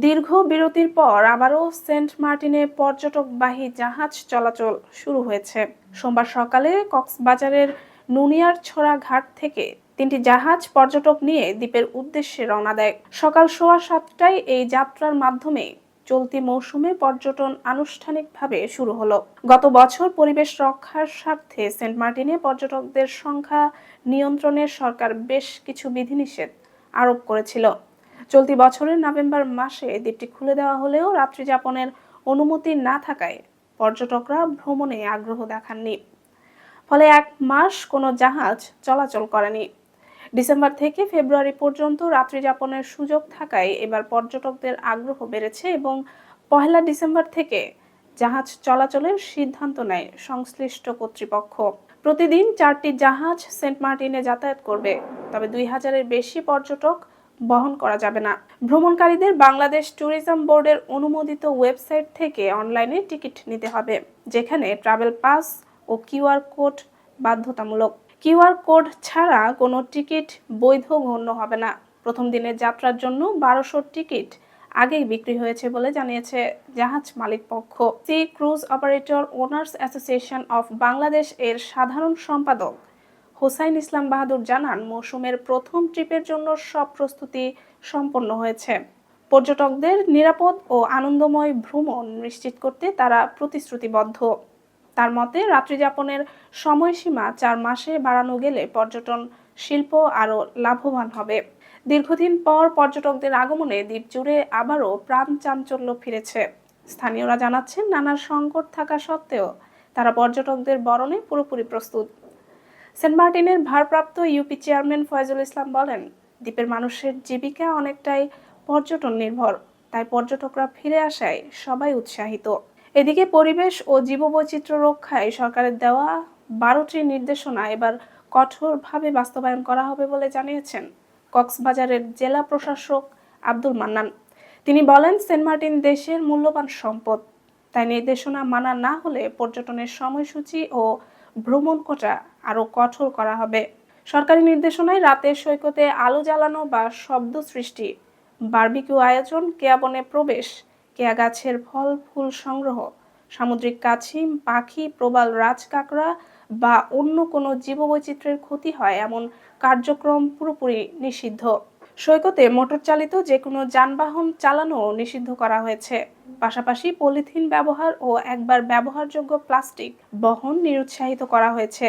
দীর্ঘ বিরতির পর আবারও সেন্ট মার্টিনে পর্যটকবাহী জাহাজ চলাচল শুরু হয়েছে। সোমবার সকালে কক্সবাজারের নুনিয়ারছড়া ঘাট থেকে 3টি জাহাজ পর্যটক নিয়ে দ্বীপের উদ্দেশ্যে রওনা দেয়। সকাল 7:15টায় এই যাত্রার মাধ্যমে চলতি মৌসুমে পর্যটন আনুষ্ঠানিকভাবে শুরু হলো। গত বছর পরিবেশ রক্ষার স্বার্থে সেন্ট মার্টিনে পর্যটকদের সংখ্যা নিয়ন্ত্রণে সরকার বেশ কিছু বিধিনিষেধ আরোপ করেছিল। চলতি বছরের নভেম্বর মাসে দ্বীপটি খুলে দেওয়া হলেও রাত্রি যাপনের অনুমতি না থাকায় পর্যটকরা ভ্রমণে আগ্রহ দেখাননি। ফলে 1 মাস কোনো জাহাজ চলাচল করেনি। ডিসেম্বর থেকে ফেব্রুয়ারি পর্যন্ত রাত্রি যাপনের সুযোগ থাকায় এবার পর্যটকদের আগ্রহ বেড়েছে এবং 1 ডিসেম্বর থেকে জাহাজ চলাচলের সিদ্ধান্ত নেয় সংশ্লিষ্ট কর্তৃপক্ষ। প্রতিদিন 4টি জাহাজ সেন্ট মার্টিনে যাতায়াত করবে, তবে 2000-এর বেশি পর্যটক বহন করা যাবে না। ভ্রমণকারীদের বাংলাদেশ ট্যুরিজম বোর্ডের অনুমোদিত ওয়েবসাইট থেকে অনলাইনে টিকিট নিতে হবে, যেখানে ট্রাভেল পাস ও কিউআর কোড বাধ্যতামূলক। কিউআর কোড ছাড়া কোনো টিকিট বৈধ গণ্য হবে না। প্রথম দিনের যাত্রার জন্য 1200 টিকিট আগেই বিক্রি হয়েছে বলে জানিয়েছে জাহাজ মালিক পক্ষ। Sea cruise operator owners association of Bangladesh এর সাধারণ সম্পাদক হোসাইন ইসলাম বাহাদুর জানান, মৌসুমের প্রথম ট্রিপের জন্য সব প্রস্তুতি সম্পন্ন হয়েছে। পর্যটকদের নিরাপদ ও আনন্দময় ভ্রমণ নিশ্চিত করতে তারা প্রতিশ্রুতিবদ্ধ। তার মতে, রাত্রি যাপনের সময়সীমা 4 মাসে বাড়ানো গেলে পর্যটন শিল্প আরও লাভবান হবে। দীর্ঘদিন পর পর্যটকদের আগমনে দ্বীপ জুড়ে আবারও প্রাণ চাঞ্চল্য ফিরেছে। স্থানীয়রা জানাচ্ছেন, নানা সংকট থাকা সত্ত্বেও তারা পর্যটকদের বরণে পুরোপুরি প্রস্তুত। সেন্ট মার্টিনের ভারপ্রাপ্ত ইউপি চেয়ারম্যান ফয়জুল ইসলাম বলেন, দ্বীপের মানুষের জীবিকা অনেকটাই পর্যটন নির্ভর, তাই পর্যটকরা ফিরে আসায় সবাই উৎসাহিত। এদিকে পরিবেশ ও জীববৈচিত্র্য রক্ষায় সরকারের দেওয়া 12টি নির্দেশনা এবার কঠোরভাবে বাস্তবায়ন করা হবে বলে জানিয়েছেন কক্সবাজারের জেলা প্রশাসক আব্দুল মান্নান। তিনি বলেন, সেন্ট মার্টিন দেশের মূল্যবান সম্পদ, তাই নির্দেশনা মানা না হলে পর্যটনের সময়সূচি ও ভ্রমণ কোটা আরও কঠোর করা হবে। সরকারি নির্দেশনায় রাতে সৈকতে আলো জ্বালানো বা শব্দ সৃষ্টি, বারবিকিউ আয়োজন, কেয়া বনে প্রবেশ, কেয়া গাছের ফল ফুল সংগ্রহ, সামুদ্রিক কাছিম, পাখি, প্রবাল রাজকাঁকড়া বা অন্য কোনো জীববৈচিত্র্যের ক্ষতি হয় এমন কার্যক্রম পুরোপুরি নিষিদ্ধ। সৈকতে মোটরচালিত যে কোনো যানবাহন চালানো নিষিদ্ধ করা হয়েছে। পাশাপাশি পলিথিন ব্যবহার ও একবার ব্যবহারযোগ্য প্লাস্টিক বহন নিরুৎসাহিত করা হয়েছে।